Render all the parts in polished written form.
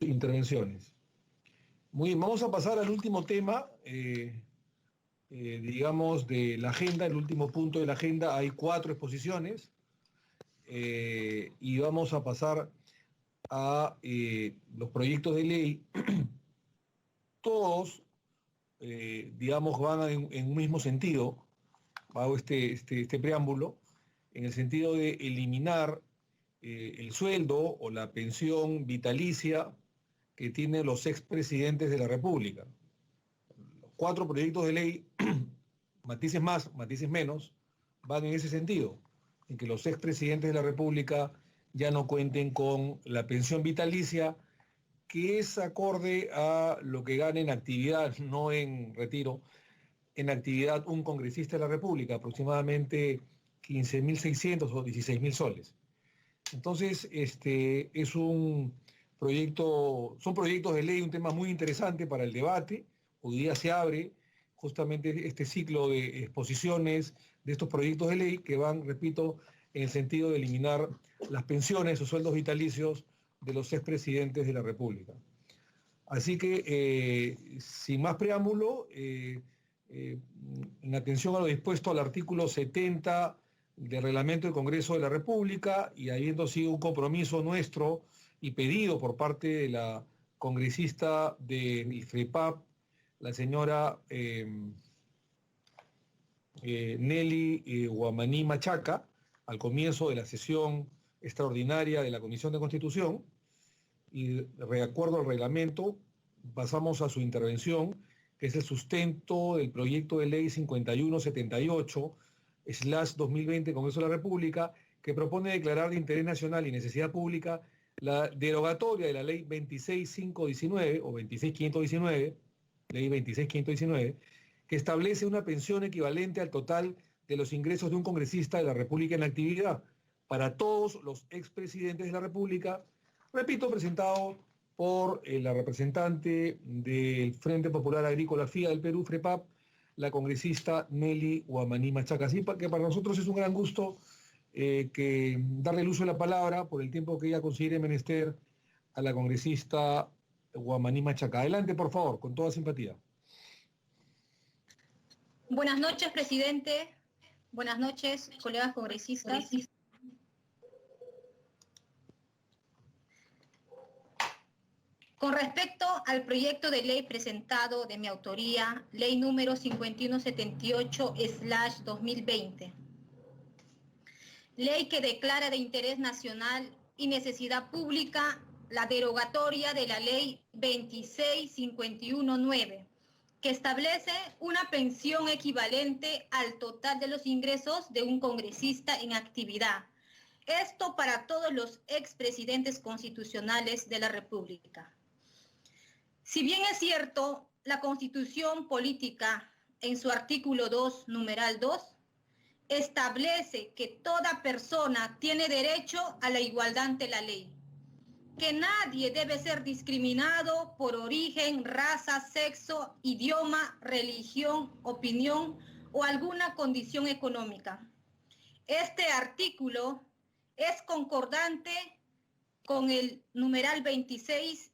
intervenciones. Muy bien, vamos a pasar al último tema, digamos, de la agenda, el último punto de la agenda. Hay 4 exposiciones y vamos a pasar a los proyectos de ley. Todos, digamos, van en un mismo sentido. Hago este preámbulo, en el sentido de eliminar el sueldo o la pensión vitalicia que tienen los expresidentes de la República. Los 4 proyectos de ley, matices más, matices menos, van en ese sentido, en que los expresidentes de la República ya no cuenten con la pensión vitalicia, que es acorde a lo que gana en actividad, no en retiro, en actividad un congresista de la República, aproximadamente 15.600 o 16.000 soles. Entonces, es un son proyectos de ley, un tema muy interesante para el debate. Hoy día se abre justamente este ciclo de exposiciones de estos proyectos de ley que van, repito, en el sentido de eliminar las pensiones o sueldos vitalicios de los expresidentes de la República. Así que, sin más preámbulo, en atención a lo dispuesto al artículo 70 del Reglamento del Congreso de la República y habiendo sido un compromiso nuestro y pedido por parte de la congresista del IFREPAP, la señora Nelly Guamaní Machaca, al comienzo de la sesión extraordinaria de la Comisión de Constitución, y de acuerdo al reglamento pasamos a su intervención, que es el sustento del proyecto de ley 5178/2020 Congreso de la República, que propone declarar de interés nacional y necesidad pública la derogatoria de la ley 26519 o 26519, ley 26519, que establece una pensión equivalente al total de los ingresos de un congresista de la República en actividad para todos los expresidentes de la República, repito, presentado por la representante del Frente Popular Agrícola FIA del Perú, FREPAP, la congresista Nelly Guamaní Machaca. Así que para nosotros es un gran gusto que darle el uso de la palabra por el tiempo que ella considere menester a la congresista Guamaní Machaca. Adelante, por favor, con toda simpatía. Buenas noches, presidente. Buenas noches, colegas congresistas. Con respecto al proyecto de ley presentado de mi autoría, ley número 5178/2020, ley que declara de interés nacional y necesidad pública la derogatoria de la ley 26519, que establece una pensión equivalente al total de los ingresos de un congresista en actividad. Esto para todos los expresidentes constitucionales de la República. Si bien es cierto, la Constitución Política, en su artículo 2, numeral 2, establece que toda persona tiene derecho a la igualdad ante la ley, que nadie debe ser discriminado por origen, raza, sexo, idioma, religión, opinión o alguna condición económica. Este artículo es concordante con el numeral 26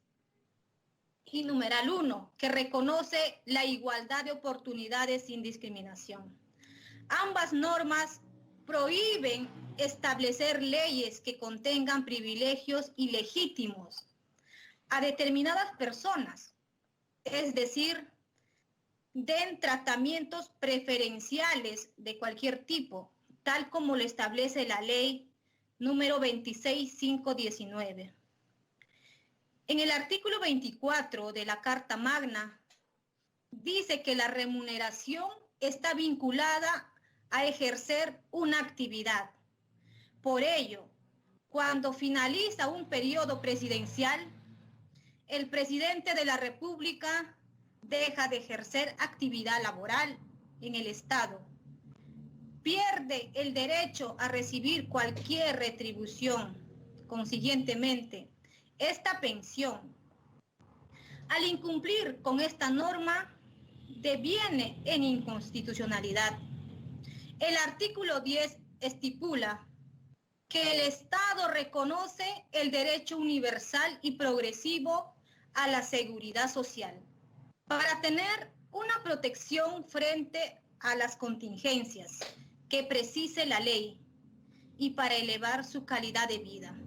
y numeral 1, que reconoce la igualdad de oportunidades sin discriminación. Ambas normas prohíben establecer leyes que contengan privilegios ilegítimos a determinadas personas, es decir, den tratamientos preferenciales de cualquier tipo, tal como lo establece la ley número 26519. En el artículo 24 de la Carta Magna dice que la remuneración está vinculada a ejercer una actividad. Por ello, cuando finaliza un periodo presidencial, el presidente de la República deja de ejercer actividad laboral en el Estado, pierde el derecho a recibir cualquier retribución. Consiguientemente, esta pensión, al incumplir con esta norma, deviene en inconstitucionalidad. El artículo 10 estipula que el Estado reconoce el derecho universal y progresivo a la seguridad social, para tener una protección frente a las contingencias que precise la ley y para elevar su calidad de vida.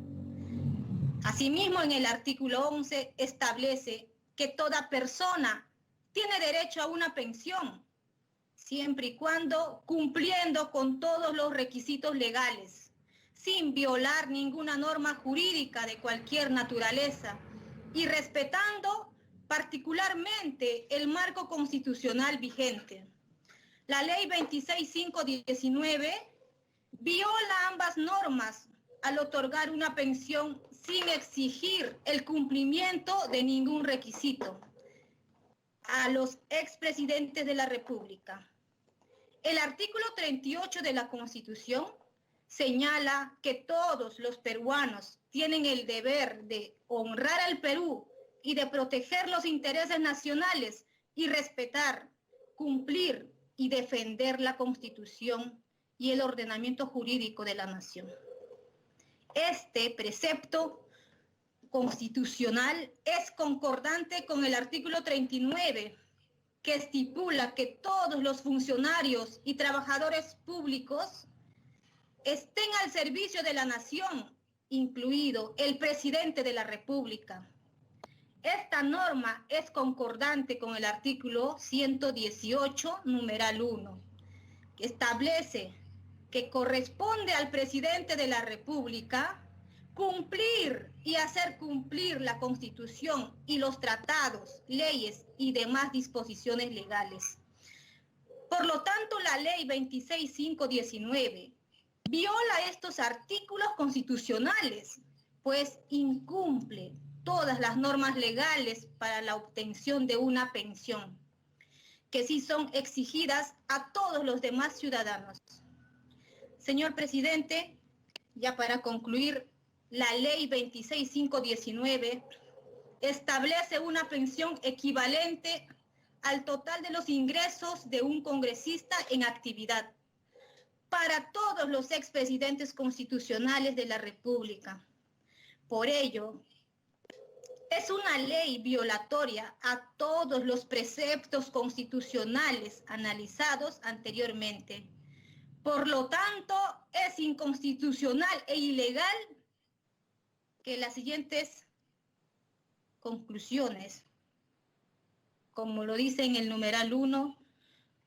Asimismo, en el artículo 11 establece que toda persona tiene derecho a una pensión, siempre y cuando cumpliendo con todos los requisitos legales, sin violar ninguna norma jurídica de cualquier naturaleza y respetando particularmente el marco constitucional vigente. La ley 26519 viola ambas normas al otorgar una pensión sin exigir el cumplimiento de ningún requisito a los expresidentes de la República. El artículo 38 de la Constitución señala que todos los peruanos tienen el deber de honrar al Perú y de proteger los intereses nacionales y respetar, cumplir y defender la Constitución y el ordenamiento jurídico de la nación. Este precepto constitucional es concordante con el artículo 39, que estipula que todos los funcionarios y trabajadores públicos estén al servicio de la nación, incluido el presidente de la República. Esta norma es concordante con el artículo 118, numeral 1, que establece que corresponde al presidente de la República cumplir y hacer cumplir la Constitución y los tratados, leyes y demás disposiciones legales. Por lo tanto, la ley 26519 viola estos artículos constitucionales, pues incumple todas las normas legales para la obtención de una pensión, que sí son exigidas a todos los demás ciudadanos. Señor presidente, ya para concluir, la ley 26519 establece una pensión equivalente al total de los ingresos de un congresista en actividad para todos los expresidentes constitucionales de la República. Por ello, es una ley violatoria a todos los preceptos constitucionales analizados anteriormente. Por lo tanto, es inconstitucional e ilegal que las siguientes conclusiones, como lo dice en el numeral 1,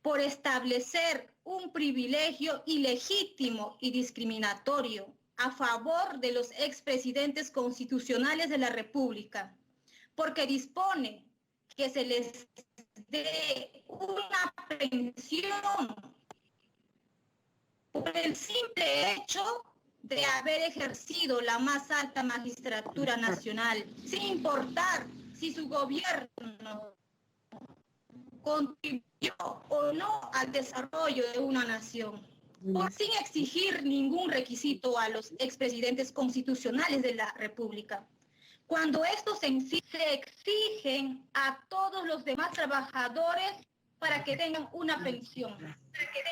por establecer un privilegio ilegítimo y discriminatorio a favor de los expresidentes constitucionales de la República, porque dispone que se les dé una pensión por el simple hecho de haber ejercido la más alta magistratura nacional, sin importar si su gobierno contribuyó o no al desarrollo de una nación, o sin exigir ningún requisito a los expresidentes constitucionales de la República. Cuando estos se exigen a todos los demás trabajadores para que tengan una pensión,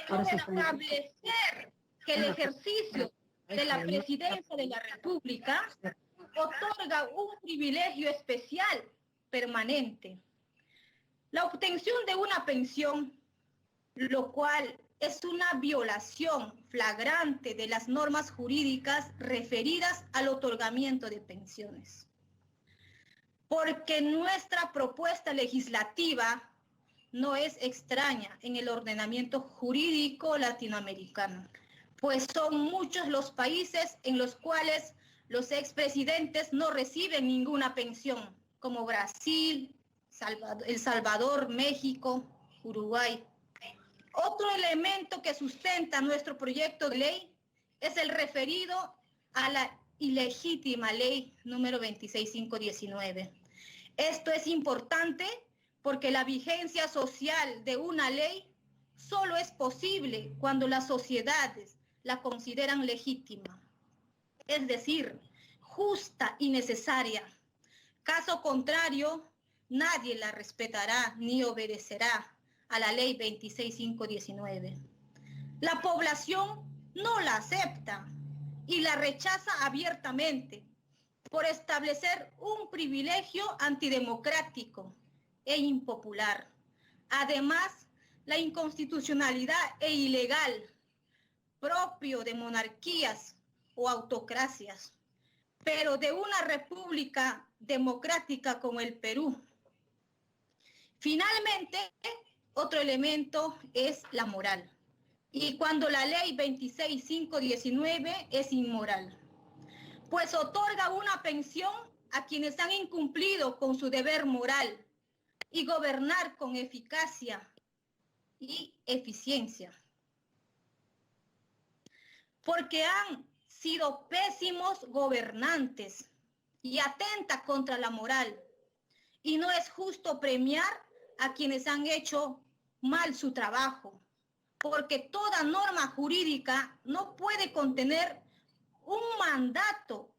para establecer que el ejercicio de la presidencia de la República otorga un privilegio especial permanente. La obtención de una pensión, lo cual es una violación flagrante de las normas jurídicas referidas al otorgamiento de pensiones. Porque nuestra propuesta legislativa no es extraña en el ordenamiento jurídico latinoamericano, pues son muchos los países en los cuales los expresidentes no reciben ninguna pensión, como Brasil, El Salvador, México, Uruguay. Otro elemento que sustenta nuestro proyecto de ley es el referido a la ilegítima ley número 26519. Esto es importante porque la vigencia social de una ley solo es posible cuando las sociedades la consideran legítima, es decir, justa y necesaria. Caso contrario, nadie la respetará ni obedecerá a la ley 26519. La población no la acepta y la rechaza abiertamente, por establecer un privilegio antidemocrático e impopular. Además, la inconstitucionalidad e ilegal propio de monarquías o autocracias, pero de una república democrática como el Perú. Finalmente, otro elemento es la moral. Y cuando la ley 26519 es inmoral, pues otorga una pensión a quienes han incumplido con su deber moral y gobernar con eficacia y eficiencia, porque han sido pésimos gobernantes y atenta contra la moral. Y no es justo premiar a quienes han hecho mal su trabajo, porque toda norma jurídica no puede contener un mandato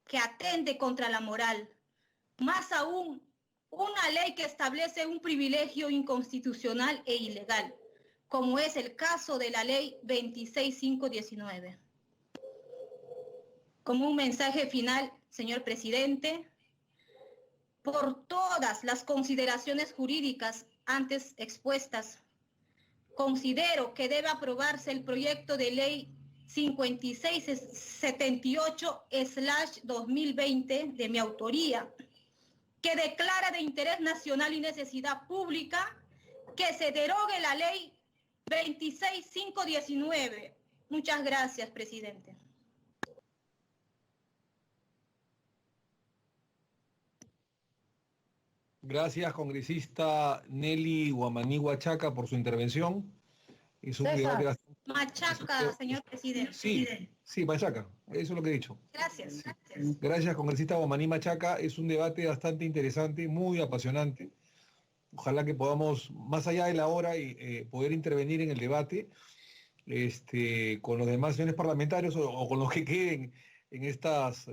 que atente contra la moral, más aún una ley que establece un privilegio inconstitucional e ilegal, como es el caso de la ley 26519. Como un mensaje final, señor presidente, por todas las consideraciones jurídicas antes expuestas, considero que debe aprobarse el proyecto de ley 5678/2020 de mi autoría, que declara de interés nacional y necesidad pública que se derogue la ley 26519. Muchas gracias, presidente. Gracias, congresista Nelly Guamaní Huachaca, por su intervención. Es un debate bastante... Machaca, señor presidente. Sí, sí, Machaca, eso es lo que he dicho. Gracias. Gracias, congresista Guamaní Machaca. Es un debate bastante interesante, muy apasionante. Ojalá que podamos, más allá de la hora, poder intervenir en el debate con los demás señores parlamentarios o con los que queden en estas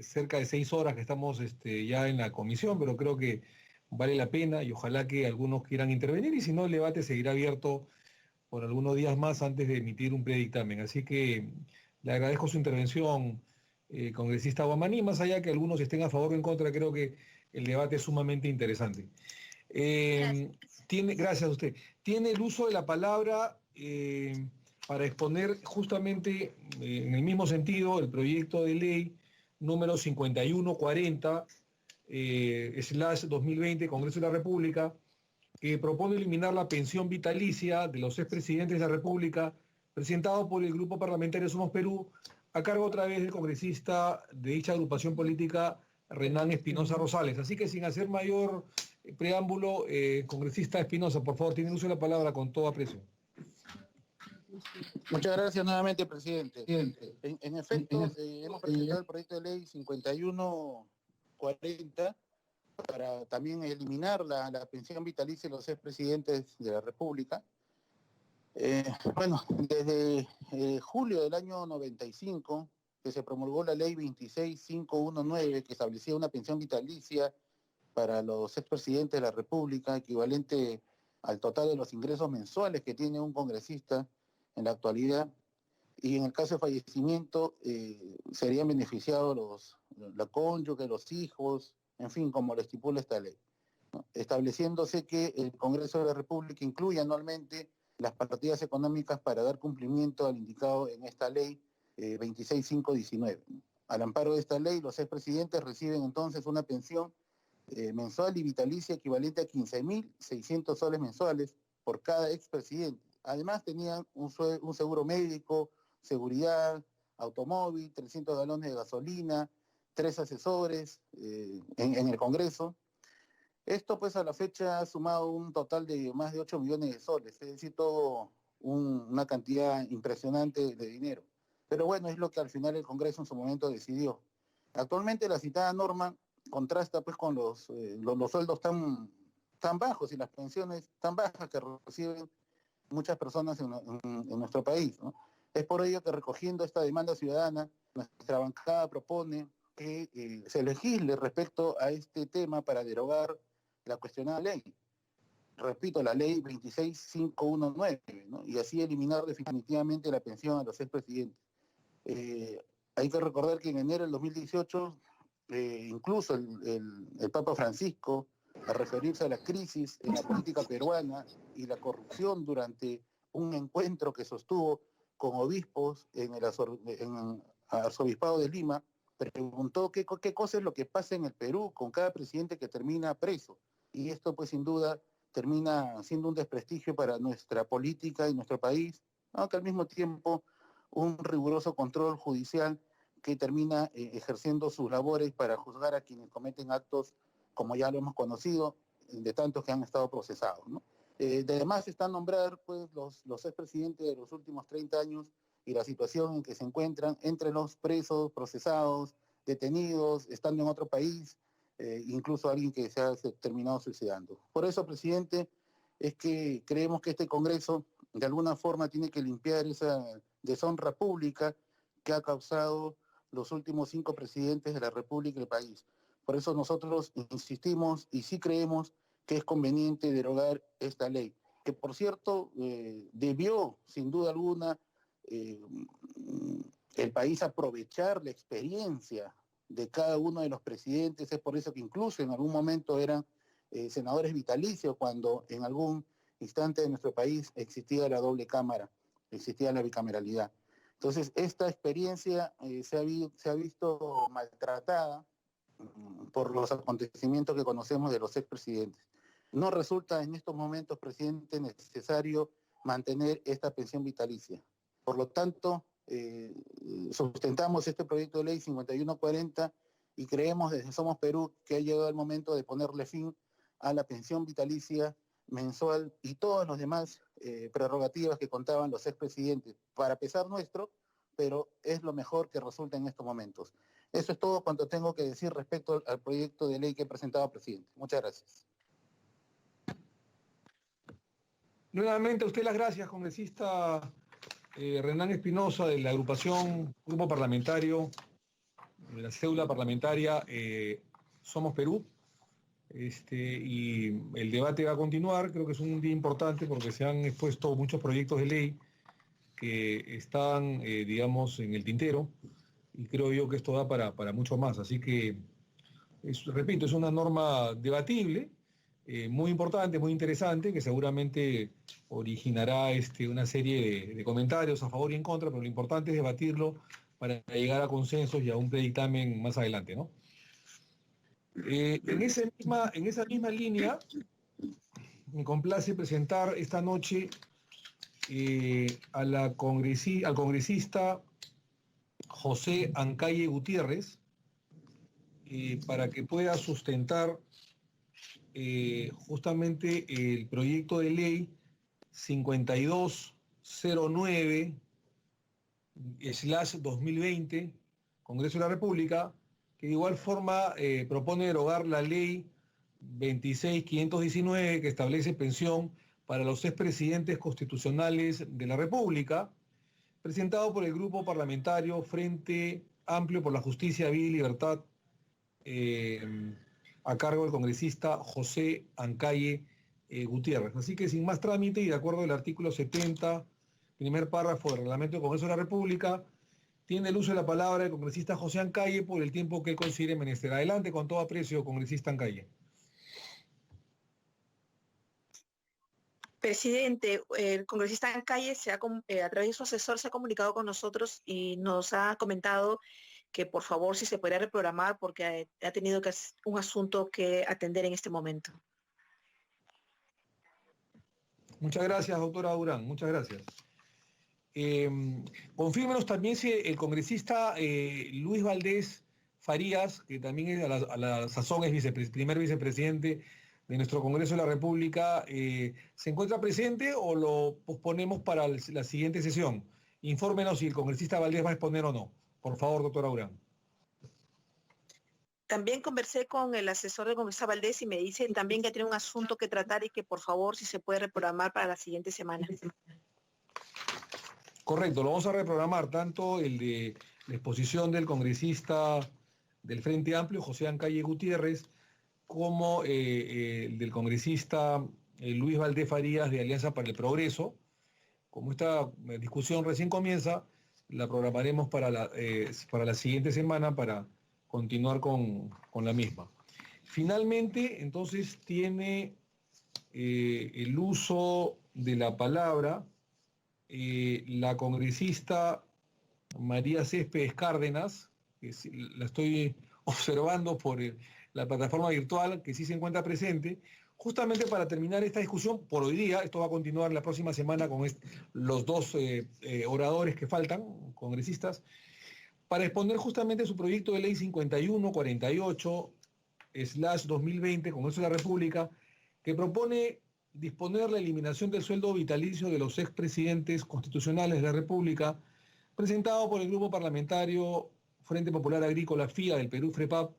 cerca de 6 horas que estamos ya en la comisión, pero creo que vale la pena y ojalá que algunos quieran intervenir y si no, el debate seguirá abierto por algunos días más antes de emitir un predictamen. Así que le agradezco su intervención, congresista Guamaní, más allá que algunos estén a favor o en contra, creo que el debate es sumamente interesante. Gracias a usted. Tiene el uso de la palabra para exponer justamente en el mismo sentido el proyecto de ley número 5140/2020, Congreso de la República, que propone eliminar la pensión vitalicia de los expresidentes de la República, presentado por el Grupo Parlamentario Somos Perú, a cargo otra vez del congresista de dicha agrupación política, Renan Espinosa Rosales. Así que sin hacer mayor preámbulo, congresista Espinosa, por favor, tiene uso de la palabra con todo aprecio. Muchas gracias nuevamente, presidente. En efecto, hemos presentado el proyecto de ley 5140 para también eliminar la pensión vitalicia de los expresidentes de la República. Desde julio del año 95, que se promulgó la ley 26519, que establecía una pensión vitalicia para los expresidentes de la República, equivalente al total de los ingresos mensuales que tiene un congresista en la actualidad, y en el caso de fallecimiento serían beneficiados la cónyuge, los hijos, en fin, como lo estipula esta ley, ¿no? Estableciéndose que el Congreso de la República incluye anualmente las partidas económicas para dar cumplimiento al indicado en esta ley 26519. Al amparo de esta ley, los expresidentes reciben entonces una pensión mensual y vitalicia equivalente a 15.600 soles mensuales por cada expresidente. Además tenían un seguro médico, seguridad, automóvil, 300 galones de gasolina, 3 asesores en el Congreso. Esto pues a la fecha ha sumado un total de más de 8 millones de soles, es decir, una cantidad impresionante de dinero. Pero bueno, es lo que al final el Congreso en su momento decidió. Actualmente la citada norma contrasta pues con los sueldos tan bajos y las pensiones tan bajas que reciben muchas personas en nuestro país, ¿no? Es por ello que recogiendo esta demanda ciudadana, nuestra bancada propone que se legisle respecto a este tema para derogar la cuestionada ley. Repito, la ley 26519, ¿no? Y así eliminar definitivamente la pensión a los expresidentes. Hay que recordar que en enero del 2018 incluso el Papa Francisco, a referirse a la crisis en la política peruana y la corrupción durante un encuentro que sostuvo con obispos en el arzobispado de Lima, preguntó qué cosa es lo que pasa en el Perú con cada presidente que termina preso. Y esto pues sin duda termina siendo un desprestigio para nuestra política y nuestro país, aunque al mismo tiempo un riguroso control judicial que termina ejerciendo sus labores para juzgar a quienes cometen actos, como ya lo hemos conocido, de tantos que han estado procesados, ¿no? Además está nombrar pues, los expresidentes de los últimos 30 años y la situación en que se encuentran entre los presos, procesados, detenidos, estando en otro país, incluso alguien que se ha terminado suicidando. Por eso, presidente, es que creemos que este Congreso de alguna forma tiene que limpiar esa deshonra pública que ha causado los últimos 5 presidentes de la República y del país. Por eso nosotros insistimos y sí creemos que es conveniente derogar esta ley, que por cierto debió, sin duda alguna, el país aprovechar la experiencia de cada uno de los presidentes. Es por eso que incluso en algún momento eran senadores vitalicios, cuando en algún instante de nuestro país existía la doble cámara, existía la bicameralidad. Entonces, esta experiencia se ha visto maltratada por los acontecimientos que conocemos de los expresidentes. No resulta en estos momentos, presidente, necesario mantener esta pensión vitalicia. Por lo tanto, sustentamos este proyecto de ley 5140 y creemos desde Somos Perú que ha llegado el momento de ponerle fin a la pensión vitalicia mensual y todas las demás prerrogativas que contaban los expresidentes, para pesar nuestro, pero es lo mejor que resulta en estos momentos. Eso es todo cuanto tengo que decir respecto al proyecto de ley que he presentado, presidente. Muchas gracias. Nuevamente a usted las gracias, congresista Renán Espinosa, de la agrupación Grupo Parlamentario, de la cédula parlamentaria Somos Perú. Y el debate va a continuar. Creo que es un día importante porque se han expuesto muchos proyectos de ley que están, digamos, en el tintero, y creo yo que esto da para mucho más. Así que, repito, es una norma debatible, muy importante, muy interesante, que seguramente originará una serie de comentarios a favor y en contra, pero lo importante es debatirlo para llegar a consensos y a un predictamen más adelante, ¿no? En esa misma línea, me complace presentar esta noche al congresista José Ancalle Gutiérrez, para que pueda sustentar justamente el proyecto de ley 5209/2020, Congreso de la República, que de igual forma propone derogar la ley 26.519, que establece pensión para los expresidentes constitucionales de la República, presentado por el Grupo Parlamentario Frente Amplio por la Justicia, Vida y Libertad, a cargo del congresista José Ancalle Gutiérrez. Así que sin más trámite y de acuerdo al artículo 70, primer párrafo del Reglamento del Congreso de la República, tiene el uso de la palabra el congresista José Ancalle por el tiempo que él considere menester. Adelante, con todo aprecio, congresista Ancalle. Presidente, el congresista Ancalle a través de su asesor se ha comunicado con nosotros y nos ha comentado que por favor si se podría reprogramar porque ha tenido un asunto que atender en este momento. Muchas gracias, doctora Durán, muchas gracias. Confírmenos también si el congresista Luis Valdés Farías, que también es a la sazón es primer vicepresidente de nuestro Congreso de la República, ¿se encuentra presente o lo posponemos para la siguiente sesión? Infórmenos si el congresista Valdés va a exponer o no. Por favor, doctora Durán. También conversé con el asesor del congresista Valdés y me dice también que tiene un asunto que tratar y que por favor si se puede reprogramar para la siguiente semana. Correcto, lo vamos a reprogramar, tanto el de la exposición del congresista del Frente Amplio, José Ancalle Gutiérrez, como el del congresista Luis Valdés Farías de Alianza para el Progreso. Como esta discusión recién comienza, la programaremos para la siguiente semana para continuar con la misma. Finalmente, entonces, tiene el uso de la palabra la congresista María Céspedes Cárdenas, que la estoy observando por la plataforma virtual, que sí se encuentra presente, justamente para terminar esta discusión por hoy día. Esto va a continuar la próxima semana con los dos oradores que faltan, congresistas, para exponer justamente su proyecto de ley 5148/2020, Congreso de la República, que propone disponer la eliminación del sueldo vitalicio de los expresidentes constitucionales de la República, presentado por el Grupo Parlamentario Frente Popular Agrícola FIA del Perú, FREPAP,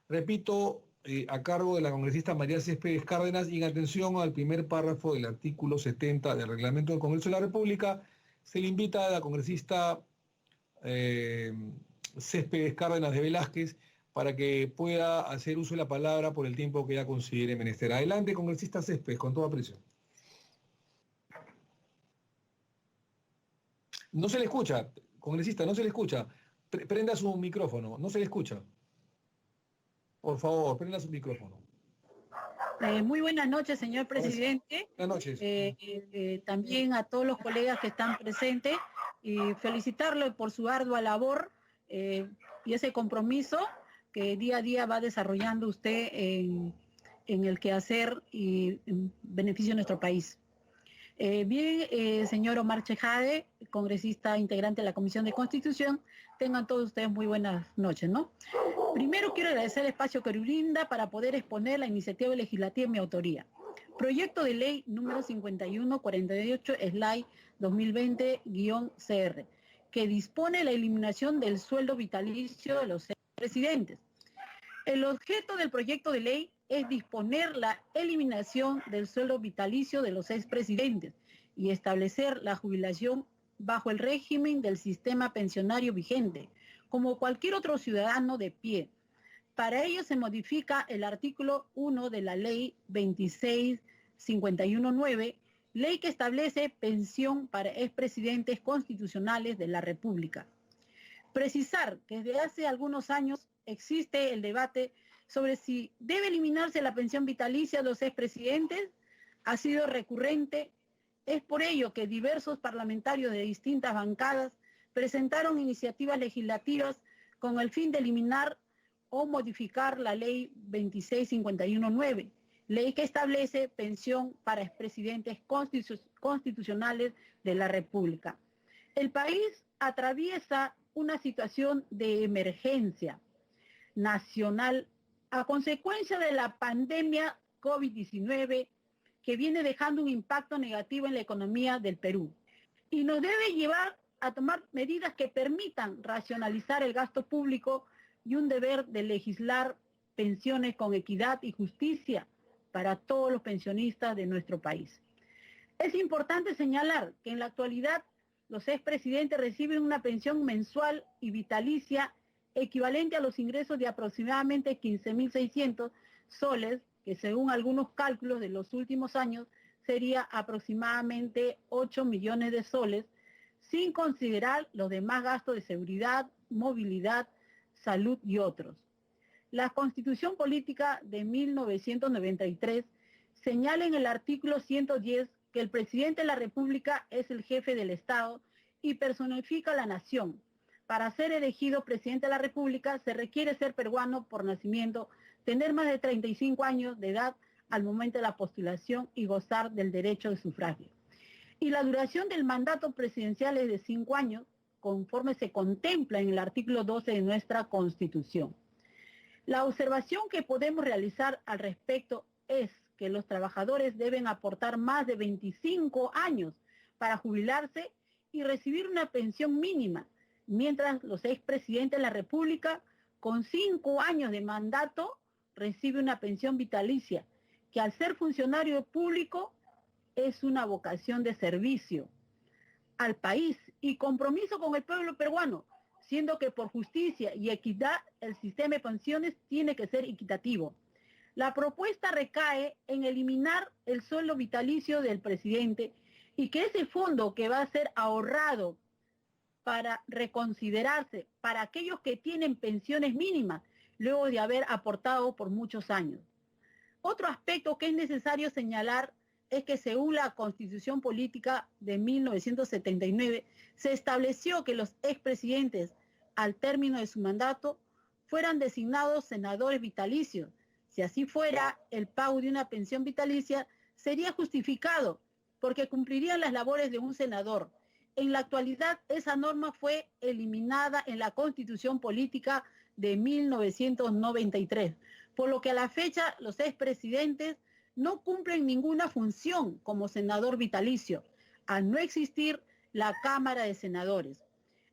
repito, a cargo de la congresista María Céspedes Cárdenas, y en atención al primer párrafo del artículo 70 del Reglamento del Congreso de la República, se le invita a la congresista Céspedes Cárdenas de Velázquez para que pueda hacer uso de la palabra por el tiempo que ella considere menester. Adelante, congresista Céspedes, con toda aprecio. No se le escucha, congresista, no se le escucha. Prenda su micrófono, no se le escucha. Por favor, prenda su micrófono. Muy buenas noches, señor presidente. Buenas noches. También a todos los colegas que están presentes y felicitarle por su ardua labor y ese compromiso que día a día va desarrollando usted en el quehacer y en beneficio de nuestro país. Señor Omar Chejade, congresista integrante de la Comisión de Constitución, tengan todos ustedes muy buenas noches, ¿no? Primero quiero agradecer el espacio que brinda para poder exponer la iniciativa legislativa en mi autoría. Proyecto de ley número 5148/2020-CR, que dispone la eliminación del sueldo vitalicio de los presidentes. El objeto del proyecto de ley es disponer la eliminación del sueldo vitalicio de los expresidentes y establecer la jubilación bajo el régimen del sistema pensionario vigente, como cualquier otro ciudadano de pie. Para ello se modifica el artículo 1 de la ley 26519, ley que establece pensión para expresidentes constitucionales de la República. Precisar que desde hace algunos años existe el debate sobre si debe eliminarse la pensión vitalicia de los expresidentes. Ha sido recurrente. Es por ello que diversos parlamentarios de distintas bancadas presentaron iniciativas legislativas con el fin de eliminar o modificar la ley 26519, ley que establece pensión para expresidentes constitucionales de la República. El país atraviesa una situación de emergencia nacional a consecuencia de la pandemia COVID-19, que viene dejando un impacto negativo en la economía del Perú y nos debe llevar a tomar medidas que permitan racionalizar el gasto público y un deber de legislar pensiones con equidad y justicia para todos los pensionistas de nuestro país. Es importante señalar que en la actualidad los expresidentes reciben una pensión mensual y vitalicia equivalente a los ingresos de aproximadamente 15.600 soles, que según algunos cálculos de los últimos años sería aproximadamente 8 millones de soles, sin considerar los demás gastos de seguridad, movilidad, salud y otros. La Constitución Política de 1993 señala en el artículo 110 que el presidente de la República es el jefe del Estado y personifica la nación. Para ser elegido presidente de la República se requiere ser peruano por nacimiento, tener más de 35 años de edad al momento de la postulación y gozar del derecho de sufragio. Y la duración del mandato presidencial es de 5 años, conforme se contempla en el artículo 12 de nuestra Constitución. La observación que podemos realizar al respecto es que los trabajadores deben aportar más de 25 años para jubilarse y recibir una pensión mínima, mientras los expresidentes de la República, con 5 años de mandato, reciben una pensión vitalicia, que al ser funcionario público es una vocación de servicio al país y compromiso con el pueblo peruano, siendo que por justicia y equidad el sistema de pensiones tiene que ser equitativo. La propuesta recae en eliminar el sueldo vitalicio del presidente y que ese fondo que va a ser ahorrado para reconsiderarse para aquellos que tienen pensiones mínimas luego de haber aportado por muchos años. Otro aspecto que es necesario señalar es que según la Constitución Política de 1979 se estableció que los expresidentes al término de su mandato fueran designados senadores vitalicios. Si así fuera, el pago de una pensión vitalicia sería justificado porque cumplirían las labores de un senador. En la actualidad, esa norma fue eliminada en la Constitución Política de 1993, por lo que a la fecha los expresidentes no cumplen ninguna función como senador vitalicio, al no existir la Cámara de Senadores.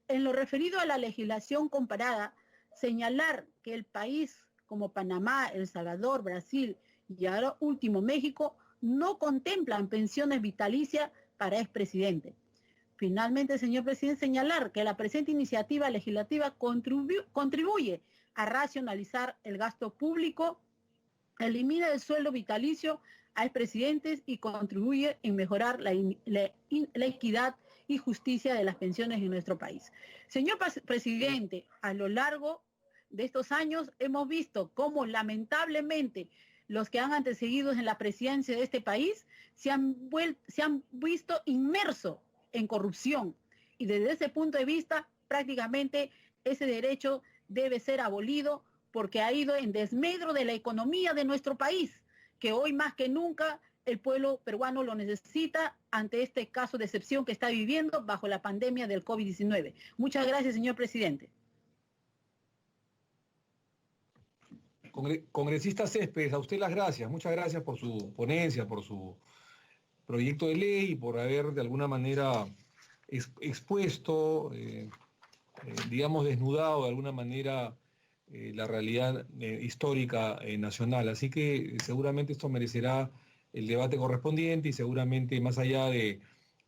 En lo referido a la legislación comparada, señalar que el país como Panamá, El Salvador, Brasil y ahora último México no contemplan pensiones vitalicias para expresidentes. Finalmente, señor presidente, señalar que la presente iniciativa legislativa contribuye a racionalizar el gasto público, elimina el sueldo vitalicio a expresidentes y contribuye en mejorar la equidad y justicia de las pensiones en nuestro país. Señor presidente, a lo largo de estos años hemos visto cómo lamentablemente los que han antecedido en la presidencia de este país se han visto inmersos en corrupción, y desde ese punto de vista prácticamente ese derecho debe ser abolido porque ha ido en desmedro de la economía de nuestro país, que hoy más que nunca el pueblo peruano lo necesita ante este caso de excepción que está viviendo bajo la pandemia del COVID-19. Muchas gracias, señor presidente. Congresista Céspedes, a usted las gracias. Muchas gracias por su ponencia, por su proyecto de ley y por haber de alguna manera expuesto, digamos, desnudado de alguna manera la realidad histórica nacional. Así que seguramente esto merecerá el debate correspondiente y seguramente más allá de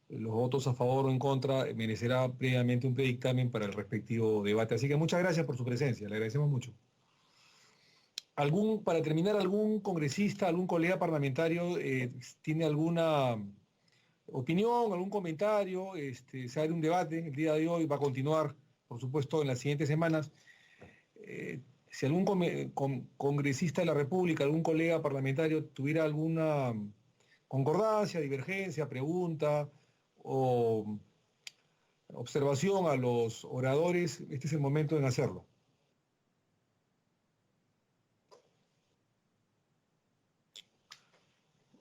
los votos a favor o en contra, merecerá previamente un predictamen para el respectivo debate. Así que muchas gracias por su presencia, le agradecemos mucho. Para terminar, ¿algún congresista, algún colega parlamentario tiene alguna opinión, algún comentario? Se abre un debate el día de hoy, va a continuar, por supuesto, en las siguientes semanas. Si algún congresista de la República, algún colega parlamentario tuviera alguna concordancia, divergencia, pregunta o observación a los oradores, este es el momento en hacerlo.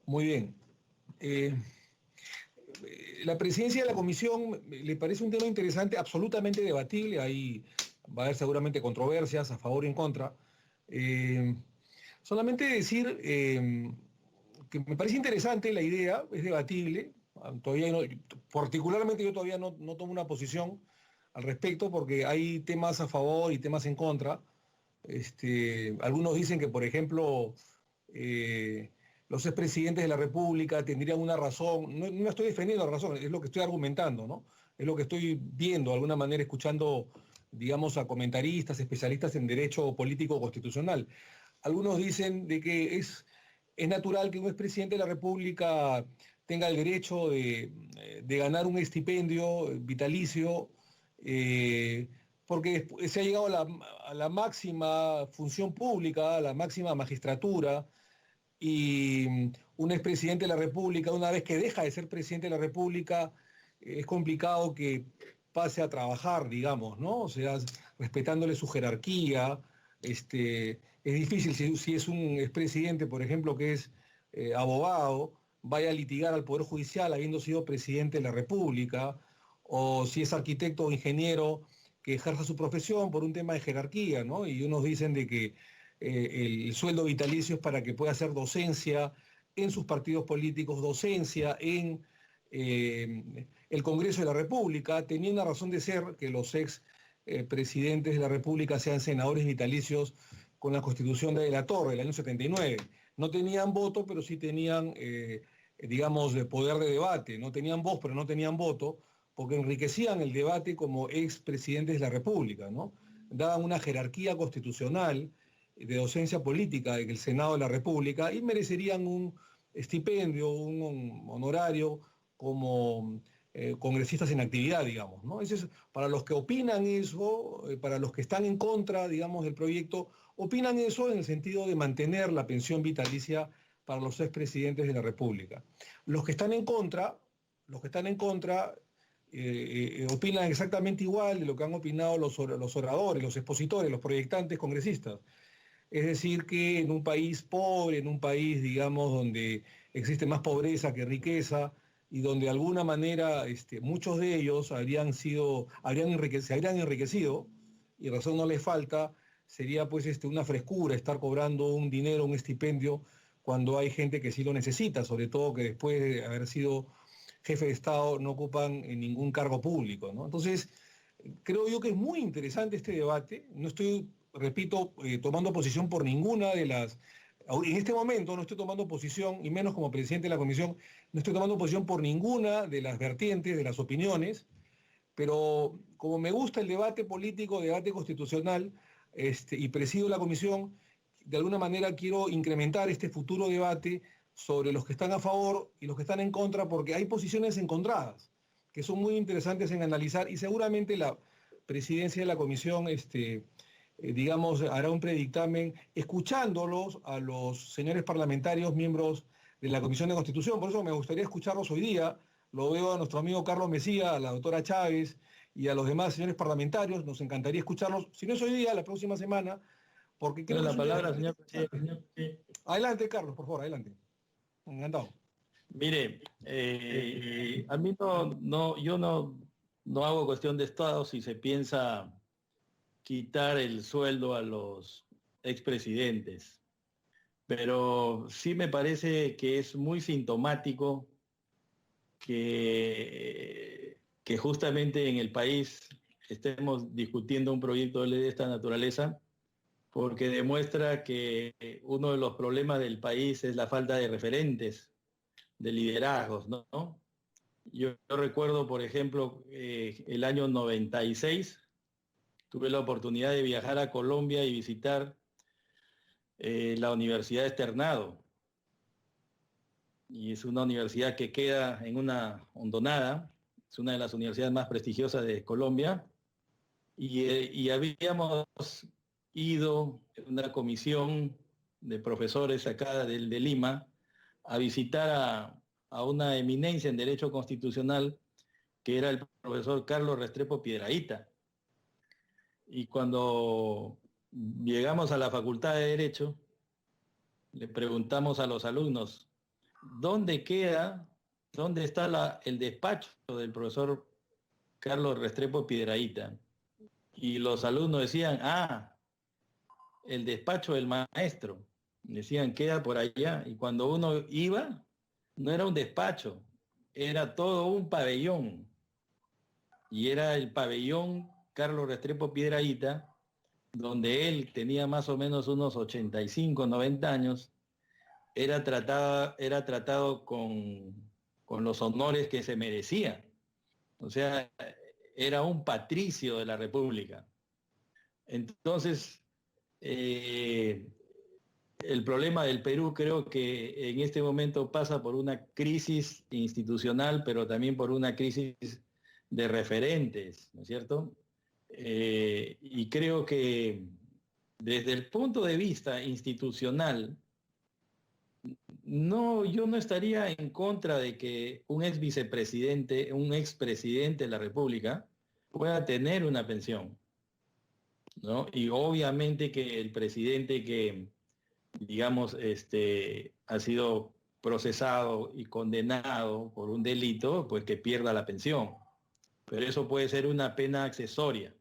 Muy bien. La presidencia de la comisión le parece un tema interesante, absolutamente debatible. Ahí va a haber seguramente controversias a favor y en contra. Solamente decir que me parece interesante la idea, es debatible. Particularmente yo todavía no tomo una posición al respecto porque hay temas a favor y temas en contra. Algunos dicen que, por ejemplo, los expresidentes de la República tendrían una razón, no estoy defendiendo la razón, es lo que estoy argumentando, ¿no? Es lo que estoy viendo, de alguna manera, escuchando, digamos, a comentaristas, especialistas en derecho político constitucional. Algunos dicen de que es natural que un expresidente de la República tenga el derecho de ganar un estipendio vitalicio, porque se ha llegado a la máxima función pública, a la máxima magistratura, y un expresidente de la República, una vez que deja de ser presidente de la República, es complicado que pase a trabajar, digamos, ¿no? O sea, respetándole su jerarquía. Es difícil si es un expresidente, por ejemplo, que es abogado, vaya a litigar al Poder Judicial habiendo sido presidente de la República, o si es arquitecto o ingeniero que ejerza su profesión por un tema de jerarquía, ¿no? Y unos dicen de que el sueldo vitalicio es para que pueda hacer docencia en sus partidos políticos, docencia en el Congreso de la República, tenía una razón de ser que los presidentes de la República sean senadores vitalicios con la Constitución de la Torre del año 79. No tenían voto, pero sí tenían, digamos, poder de debate. No tenían voz, pero no tenían voto, porque enriquecían el debate como expresidentes de la República, ¿no? Daban una jerarquía constitucional de docencia política del Senado de la República y merecerían un estipendio, un honorario como congresistas en actividad, digamos, ¿no? Ese es, para los que opinan eso, para los que están en contra, digamos, del proyecto, opinan eso en el sentido de mantener la pensión vitalicia para los expresidentes de la República. Los que están en contra, opinan exactamente igual de lo que han opinado los oradores, los expositores, los proyectantes congresistas. Es decir, que en un país pobre, en un país, digamos, donde existe más pobreza que riqueza y donde de alguna manera muchos de ellos se habrían enriquecido y razón no les falta, sería pues una frescura estar cobrando un dinero, un estipendio, cuando hay gente que sí lo necesita, sobre todo que después de haber sido jefe de Estado no ocupan ningún cargo público, ¿no? Entonces, creo yo que es muy interesante este debate. No estoy, repito, tomando posición por ninguna de las... En este momento no estoy tomando posición, y menos como presidente de la comisión, no estoy tomando posición por ninguna de las vertientes, de las opiniones, pero como me gusta el debate político, debate constitucional, y presido la comisión, de alguna manera quiero incrementar este futuro debate sobre los que están a favor y los que están en contra, porque hay posiciones encontradas que son muy interesantes en analizar y seguramente la presidencia de la comisión, digamos, hará un predictamen escuchándolos a los señores parlamentarios, miembros de la Comisión de Constitución. Por eso me gustaría escucharlos hoy día. Lo veo a nuestro amigo Carlos Mesía, a la doctora Chávez y a los demás señores parlamentarios. Nos encantaría escucharlos, si no es hoy día, la próxima semana, porque creo que la palabra, señor presidente. Adelante, Carlos, por favor, adelante. Encantado. Mire, a mí yo no hago cuestión de Estado si se piensa quitar el sueldo a los expresidentes, pero sí me parece que es muy sintomático que justamente en el país estemos discutiendo un proyecto de ley de esta naturaleza, porque demuestra que uno de los problemas del país es la falta de referentes, de liderazgos, ¿no? Yo recuerdo, por ejemplo, el año 96, tuve la oportunidad de viajar a Colombia y visitar la Universidad Externado. Y es una universidad que queda en una hondonada, es una de las universidades más prestigiosas de Colombia, y habíamos ido una comisión de profesores acá de Lima a visitar a una eminencia en Derecho Constitucional, que era el profesor Carlos Restrepo Piedrahita. Y cuando llegamos a la Facultad de Derecho, le preguntamos a los alumnos, ¿dónde está el despacho del profesor Carlos Restrepo Piedrahita? Y los alumnos decían, el despacho del maestro. Decían, queda por allá. Y cuando uno iba, no era un despacho, era todo un pabellón. Y era el pabellón Carlos Restrepo Piedrahita, donde él tenía más o menos unos 85, 90 años, era tratado con los honores que se merecía. O sea, era un patricio de la República. Entonces, el problema del Perú creo que en este momento pasa por una crisis institucional, pero también por una crisis de referentes, ¿no es cierto? Y creo que desde el punto de vista institucional, yo no estaría en contra de que un expresidente de la República pueda tener una pensión, ¿no? Y obviamente que el presidente que, digamos, ha sido procesado y condenado por un delito, pues que pierda la pensión. Pero eso puede ser una pena accesoria.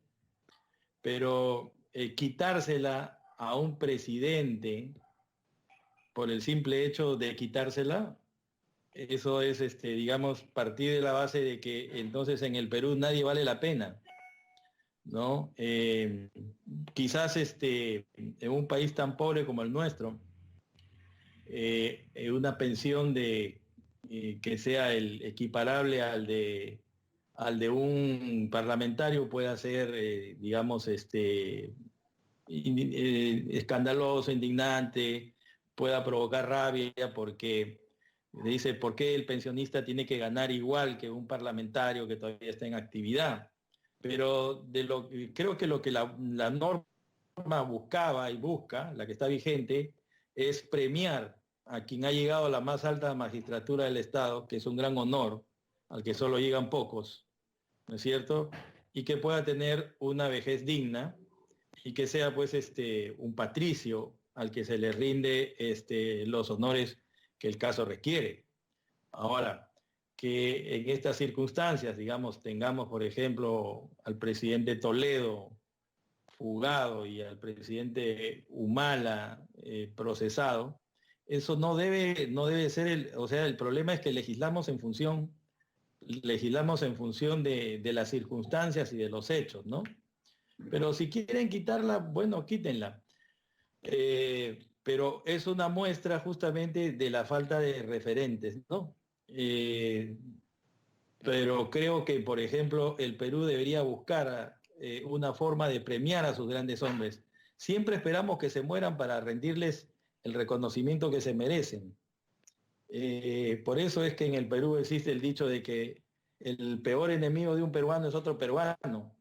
Pero quitársela a un presidente por el simple hecho de quitársela, eso es, digamos, partir de la base de que entonces en el Perú nadie vale la pena, ¿no? Quizás en un país tan pobre como el nuestro, una pensión que sea el equiparable al de un parlamentario pueda ser, digamos, escandaloso, indignante, pueda provocar rabia, porque Dice, ¿por qué el pensionista tiene que ganar igual que un parlamentario que todavía está en actividad? Pero creo que lo que la norma buscaba y busca, la que está vigente, es premiar a quien ha llegado a la más alta magistratura del Estado, que es un gran honor, al que solo llegan pocos, ¿no es cierto? Y que pueda tener una vejez digna y que sea pues un patricio al que se le rinde los honores que el caso requiere. Ahora, que en estas circunstancias, digamos, tengamos, por ejemplo, al presidente Toledo fugado y al presidente Humala procesado, eso no debe ser el problema es que legislamos en función de las circunstancias y de los hechos, ¿no? Pero si quieren quitarla, bueno, quítenla. Pero es una muestra justamente de la falta de referentes, ¿no? Pero creo que, por ejemplo, el Perú debería buscar una forma de premiar a sus grandes hombres. Siempre esperamos que se mueran para rendirles el reconocimiento que se merecen. Por eso es que en el Perú existe el dicho de que el peor enemigo de un peruano es otro peruano.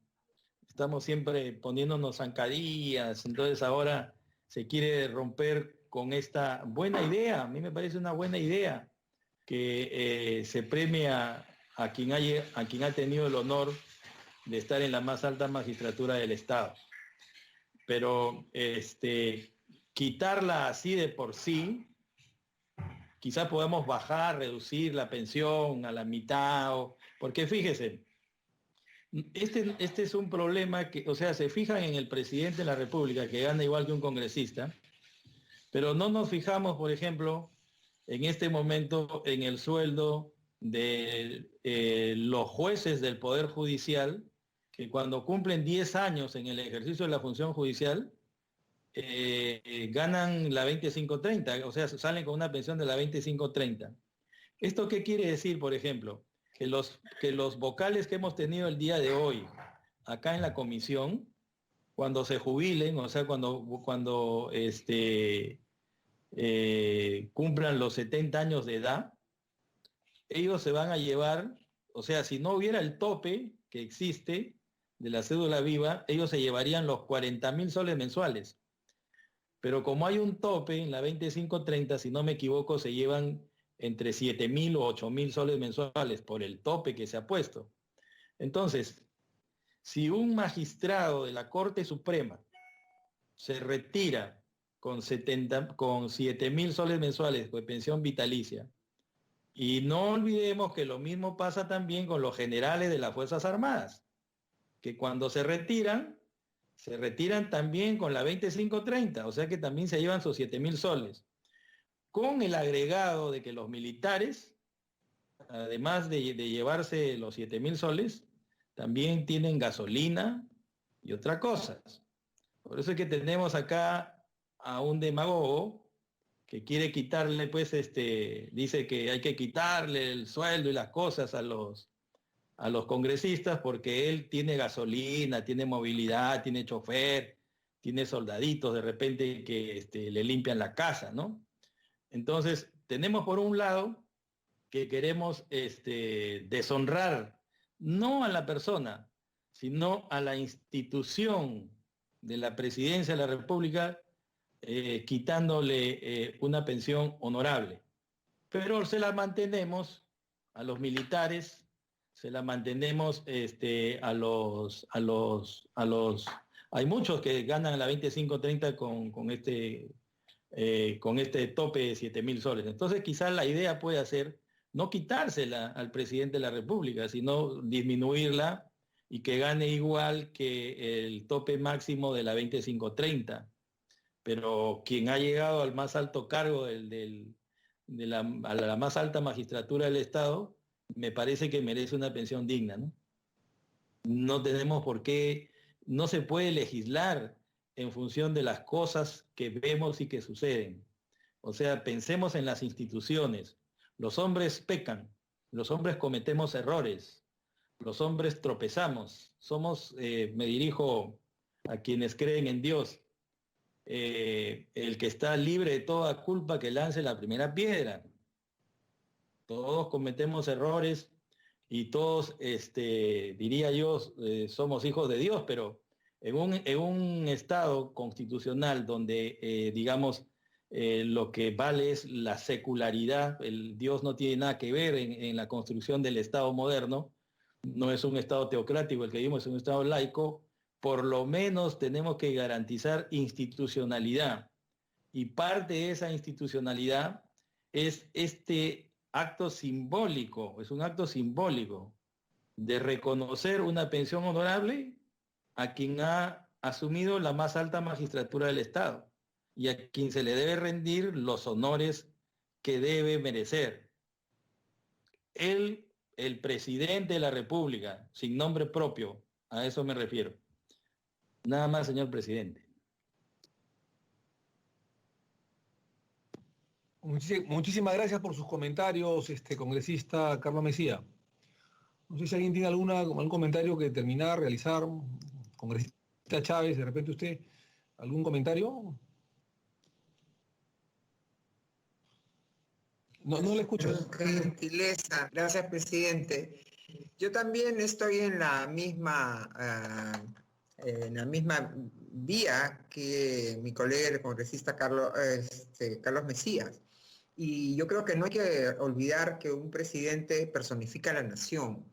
Estamos siempre poniéndonos zancadillas, entonces ahora se quiere romper con esta buena idea. A mí me parece una buena idea que se premia a quien ha tenido el honor de estar en la más alta magistratura del Estado. Pero quitarla así de por sí, quizás podamos bajar, reducir la pensión a la mitad, porque fíjese, este es un problema que, o sea, se fijan en el presidente de la República que gana igual que un congresista, pero no nos fijamos, por ejemplo, en este momento en el sueldo de los jueces del Poder Judicial, que cuando cumplen 10 años en el ejercicio de la función judicial, ganan la 2530, o sea, salen con una pensión de la 2530. ¿Esto qué quiere decir, por ejemplo? Que los vocales que hemos tenido el día de hoy acá en la comisión, cuando se jubilen, o sea, cuando cumplan los 70 años de edad, ellos se van a llevar, o sea, si no hubiera el tope que existe de la cédula viva, ellos se llevarían los 40.000 soles mensuales. Pero como hay un tope en la 2530, si no me equivoco, se llevan entre 7.000 o 8.000 soles mensuales por el tope que se ha puesto. Entonces, si un magistrado de la Corte Suprema se retira con 7.000 soles mensuales de pensión vitalicia, y no olvidemos que lo mismo pasa también con los generales de las Fuerzas Armadas, que cuando se retiran también con la 2530, o sea que también se llevan sus 7.000 soles. Con el agregado de que los militares, además de llevarse los 7.000 soles, también tienen gasolina y otras cosas. Por eso es que tenemos acá a un demagogo que quiere quitarle, pues, dice que hay que quitarle el sueldo y las cosas a los congresistas porque él tiene gasolina, tiene movilidad, tiene chofer, tiene soldaditos de repente que le limpian la casa, ¿no? Entonces, tenemos por un lado que queremos deshonrar no a la persona, sino a la institución de la presidencia de la República, quitándole una pensión honorable. Pero se la mantenemos a los militares, se la mantenemos hay muchos que ganan la 2530 con este tope de 7.000 soles. Entonces quizás la idea puede ser no quitársela al presidente de la República, sino disminuirla y que gane igual que el tope máximo de la 2530. Pero quien ha llegado al más alto cargo a la más alta magistratura del Estado, me parece que merece una pensión digna, ¿no? No tenemos por qué, no se puede legislar en función de las cosas que vemos y que suceden. O sea, pensemos en las instituciones. Los hombres pecan, los hombres cometemos errores, los hombres tropezamos. Somos, me dirijo a quienes creen en Dios, el que está libre de toda culpa que lance la primera piedra. todos cometemos errores y todos, diría yo, somos hijos de Dios, pero en un Estado constitucional donde, digamos, lo que vale es la secularidad, el Dios no tiene nada que ver en la construcción del Estado moderno, no es un Estado teocrático el que vivimos, es un Estado laico, por lo menos tenemos que garantizar institucionalidad. Y parte de esa institucionalidad es este acto simbólico, es un acto simbólico de reconocer una pensión honorable a quien ha asumido la más alta magistratura del Estado y a quien se le debe rendir los honores que debe merecer. El presidente de la República, sin nombre propio, a eso me refiero. Nada más, señor presidente. Muchísimas gracias por sus comentarios, congresista Carlos Mejía. No sé si alguien tiene algún comentario que terminar, realizar. Congresista Chávez, de repente usted, ¿algún comentario? No le escucho. Qué gentileza. Gracias, presidente. Yo también estoy en la misma vía que mi colega el congresista Carlos Mesías. Y yo creo que no hay que olvidar que un presidente personifica a la nación.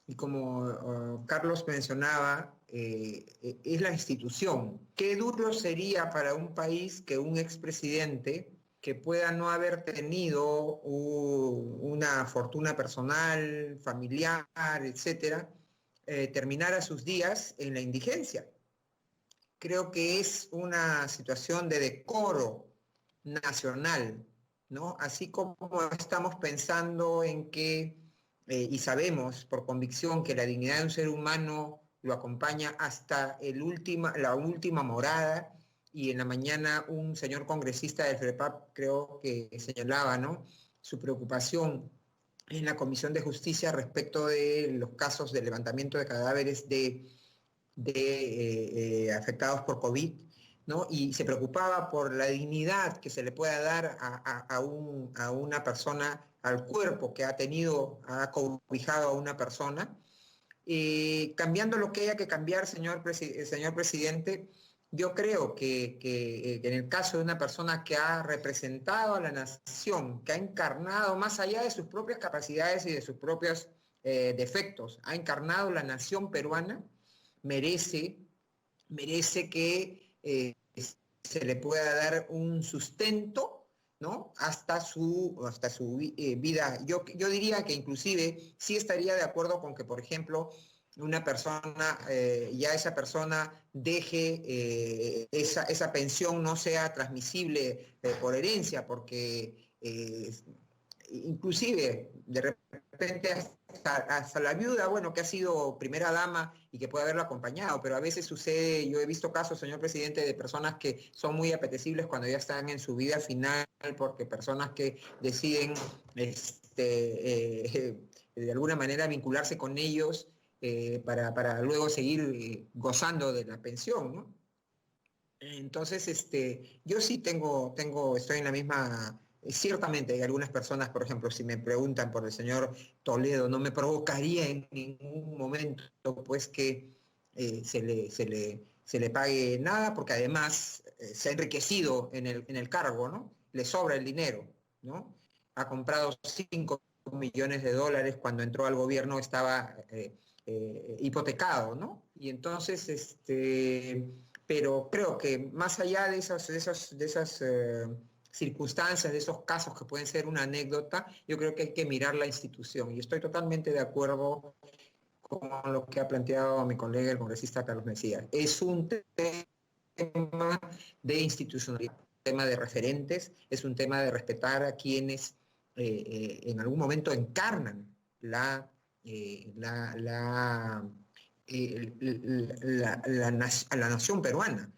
Y como Carlos mencionaba, es la institución. Qué duro sería para un país que un expresidente que pueda no haber tenido una fortuna personal, familiar, etcétera, terminara sus días en la indigencia. Creo que es una situación de decoro nacional, ¿no? Así como estamos pensando en que, y sabemos por convicción que la dignidad de un ser humano lo acompaña hasta la última morada, y en la mañana un señor congresista del FREPAP creo que señalaba, ¿no?, su preocupación en la Comisión de Justicia respecto de los casos de levantamiento de cadáveres de afectados por COVID, ¿no? Y se preocupaba por la dignidad que se le pueda dar a una persona, al cuerpo que ha cobijado a una persona. Cambiando lo que haya que cambiar, señor presidente, yo creo que en el caso de una persona que ha representado a la nación, que ha encarnado, más allá de sus propias capacidades y de sus propios defectos, ha encarnado la nación peruana, merece que se le pueda dar un sustento, ¿no?, hasta su vida. Yo diría que inclusive sí estaría de acuerdo con que, por ejemplo, una persona, ya esa persona deje esa pensión no sea transmisible por herencia, porque inclusive de repente hasta la viuda, bueno, que ha sido primera dama y que puede haberlo acompañado, pero a veces sucede, yo he visto casos, señor presidente, de personas que son muy apetecibles cuando ya están en su vida final, porque personas que deciden de alguna manera vincularse con ellos para luego seguir gozando de la pensión, ¿no? Entonces, yo sí estoy en la misma. Ciertamente hay algunas personas, por ejemplo, si me preguntan por el señor Toledo, no me provocaría en ningún momento pues que se le pague nada, porque además se ha enriquecido en el cargo, ¿no? Le sobra el dinero, ¿no? Ha comprado $5 millones cuando entró al gobierno, estaba hipotecado, ¿no? Y entonces, pero creo que más allá de esas circunstancias, de esos casos que pueden ser una anécdota, yo creo que hay que mirar la institución. Y estoy totalmente de acuerdo con lo que ha planteado mi colega, el congresista Carlos Mesías. Es un tema de institucionalidad, un tema de referentes, es un tema de respetar a quienes en algún momento encarnan a la nación peruana.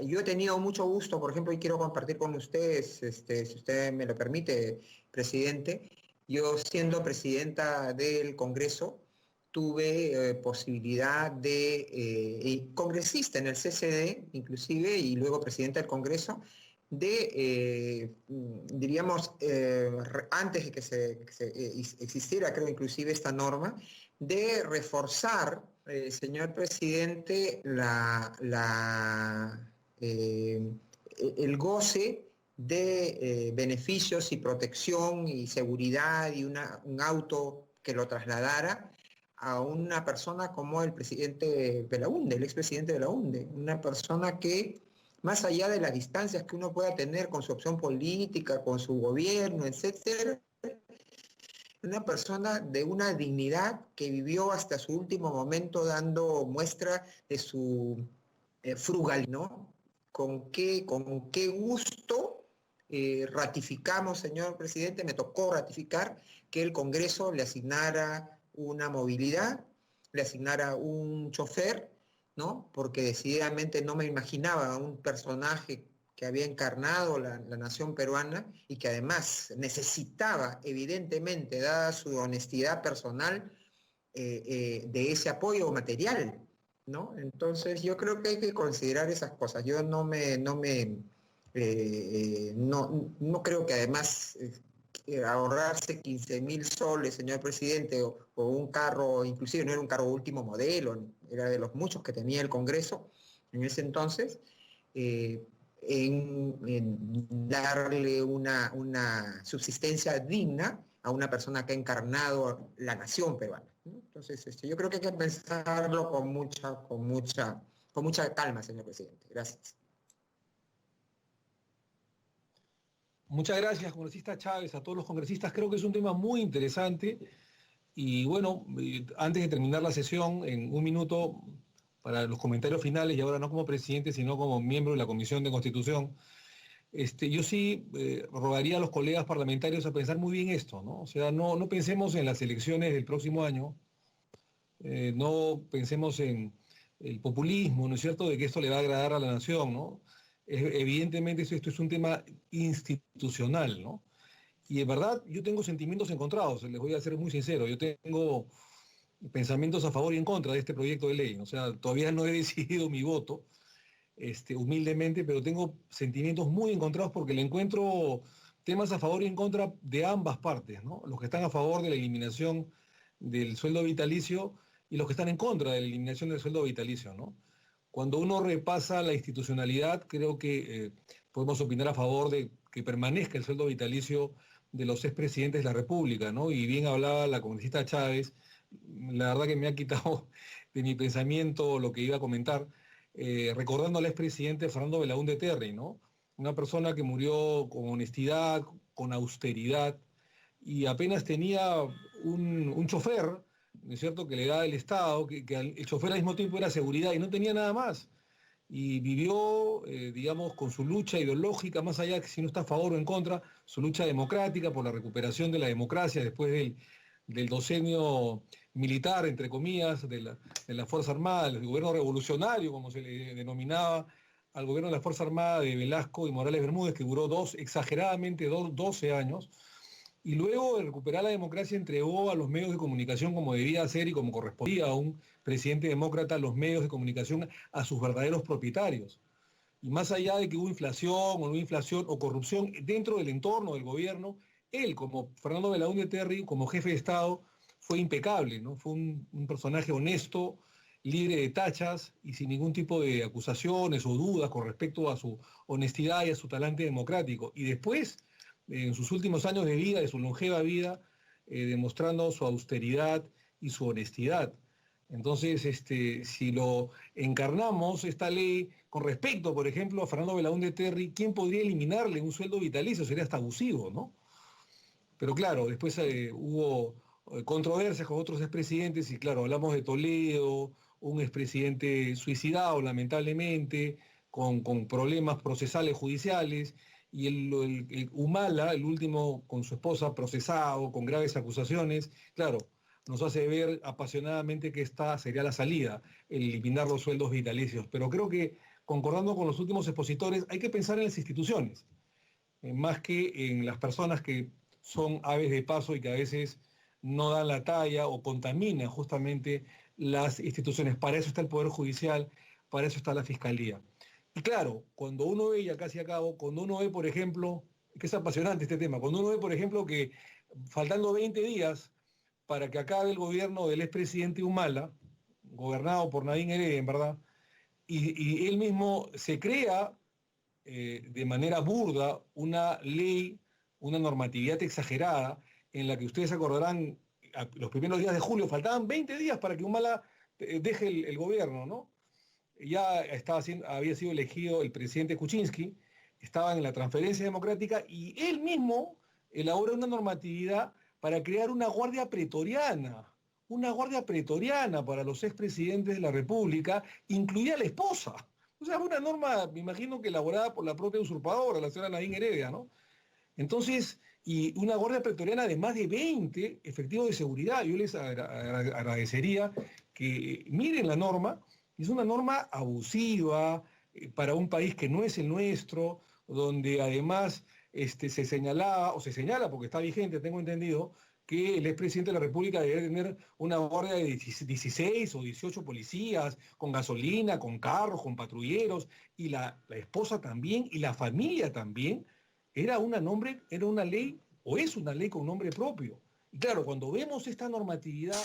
Yo he tenido mucho gusto, por ejemplo, y quiero compartir con ustedes, si usted me lo permite, presidente, yo siendo presidenta del Congreso, tuve posibilidad de, congresista en el CCD, inclusive, y luego presidenta del Congreso, de, diríamos, antes de que existiera, creo, inclusive esta norma, de reforzar, señor presidente, el goce de beneficios y protección y seguridad y un auto que lo trasladara a una persona como el presidente Belaúnde, el expresidente Belaúnde, una persona que, más allá de las distancias que uno pueda tener con su opción política, con su gobierno, etcétera, una persona de una dignidad que vivió hasta su último momento dando muestra de su frugalidad, ¿no? Con qué gusto ratificamos, señor presidente, me tocó ratificar que el Congreso le asignara una movilidad, le asignara un chofer, ¿no? Porque decididamente no me imaginaba a un personaje que había encarnado la nación peruana y que además necesitaba, evidentemente, dada su honestidad personal, de ese apoyo material, ¿no? Entonces yo creo que hay que considerar esas cosas. Yo no creo que además ahorrarse 15.000 soles, señor presidente, o un carro, inclusive no era un carro último modelo, era de los muchos que tenía el Congreso en ese entonces, en darle una subsistencia digna a una persona que ha encarnado la nación peruana, ¿no? Entonces, yo creo que hay que pensarlo con mucha calma, señor presidente. Gracias. Muchas gracias, congresista Chávez, a todos los congresistas. Creo que es un tema muy interesante. Y bueno, antes de terminar la sesión, en un minuto, para los comentarios finales, y ahora no como presidente, sino como miembro de la Comisión de Constitución, yo sí rogaría a los colegas parlamentarios a pensar muy bien esto, ¿no? O sea, no pensemos en las elecciones del próximo año, no pensemos en el populismo, ¿no es cierto?, de que esto le va a agradar a la nación, ¿no? Evidentemente esto es un tema institucional, ¿no? Y en verdad yo tengo sentimientos encontrados, les voy a ser muy sincero, yo tengo pensamientos a favor y en contra de este proyecto de ley, o sea, todavía no he decidido mi voto, humildemente, pero tengo sentimientos muy encontrados porque le encuentro temas a favor y en contra de ambas partes, ¿no? Los que están a favor de la eliminación del sueldo vitalicio y los que están en contra de la eliminación del sueldo vitalicio, ¿no? Cuando uno repasa la institucionalidad, creo que podemos opinar a favor de que permanezca el sueldo vitalicio de los expresidentes de la República, ¿no? Y bien hablaba la congresista Chávez, la verdad que me ha quitado de mi pensamiento lo que iba a comentar, recordando al expresidente Fernando Belaúnde Terry, ¿no? Una persona que murió con honestidad, con austeridad, y apenas tenía un chofer, ¿no es cierto?, que le da el Estado, que el chofer al mismo tiempo era seguridad y no tenía nada más. Y vivió, digamos, con su lucha ideológica, más allá de que si no está a favor o en contra, su lucha democrática por la recuperación de la democracia después del docenio militar, entre comillas, de la Fuerza Armada, del gobierno revolucionario, como se le denominaba, al gobierno de la Fuerza Armada de Velasco y Morales Bermúdez, que duró exageradamente 12 años, y luego de recuperar la democracia entregó a los medios de comunicación como debía ser y como correspondía a un presidente demócrata, los medios de comunicación a sus verdaderos propietarios. Y más allá de que hubo inflación o no inflación o corrupción dentro del entorno del gobierno, él, como Fernando Belaúnde Terry, como jefe de Estado, fue impecable, ¿no? Fue un personaje honesto, libre de tachas y sin ningún tipo de acusaciones o dudas con respecto a su honestidad y a su talante democrático. Y después, en sus últimos años de vida, de su longeva vida, demostrando su austeridad y su honestidad. Entonces, si lo encarnamos, esta ley, con respecto, por ejemplo, a Fernando Belaúnde Terry, ¿quién podría eliminarle un sueldo vitalicio? Sería hasta abusivo, ¿no? Pero claro, después hubo controversias con otros expresidentes y claro, hablamos de Toledo, un expresidente suicidado lamentablemente, con problemas procesales judiciales, y el Humala, el último con su esposa procesado, con graves acusaciones, claro, nos hace ver apasionadamente que esta sería la salida, el eliminar los sueldos vitalicios. Pero creo que, concordando con los últimos expositores, hay que pensar en las instituciones, más que en las personas que son aves de paso y que a veces no dan la talla o contaminan justamente las instituciones. Para eso está el Poder Judicial, para eso está la Fiscalía. Y claro, cuando uno ve, ya casi acabo, cuando uno ve, por ejemplo, que es apasionante este tema, cuando uno ve, por ejemplo, que faltando 20 días para que acabe el gobierno del expresidente Humala, gobernado por Nadine Heredia, en verdad, y él mismo se crea de manera burda una ley, una normatividad exagerada, en la que ustedes acordarán, los primeros días de julio, faltaban 20 días para que Humala deje el gobierno, ¿no? Ya había sido elegido el presidente Kuczynski, estaba en la transferencia democrática y él mismo elabora una normatividad para crear una guardia pretoriana para los expresidentes de la República, incluida la esposa. O sea, una norma, me imagino que elaborada por la propia usurpadora, la señora Nadine Heredia, ¿no? Entonces, y una guardia pretoriana de más de 20 efectivos de seguridad. Yo les agradecería que miren la norma. Es una norma abusiva para un país que no es el nuestro, donde además se señalaba, o se señala, porque está vigente, tengo entendido, que el expresidente de la República debe tener una guardia de 16 o 18 policías, con gasolina, con carros, con patrulleros, y la esposa también, y la familia también. Era una ley, o es una ley con nombre propio. Y claro, cuando vemos esta normatividad,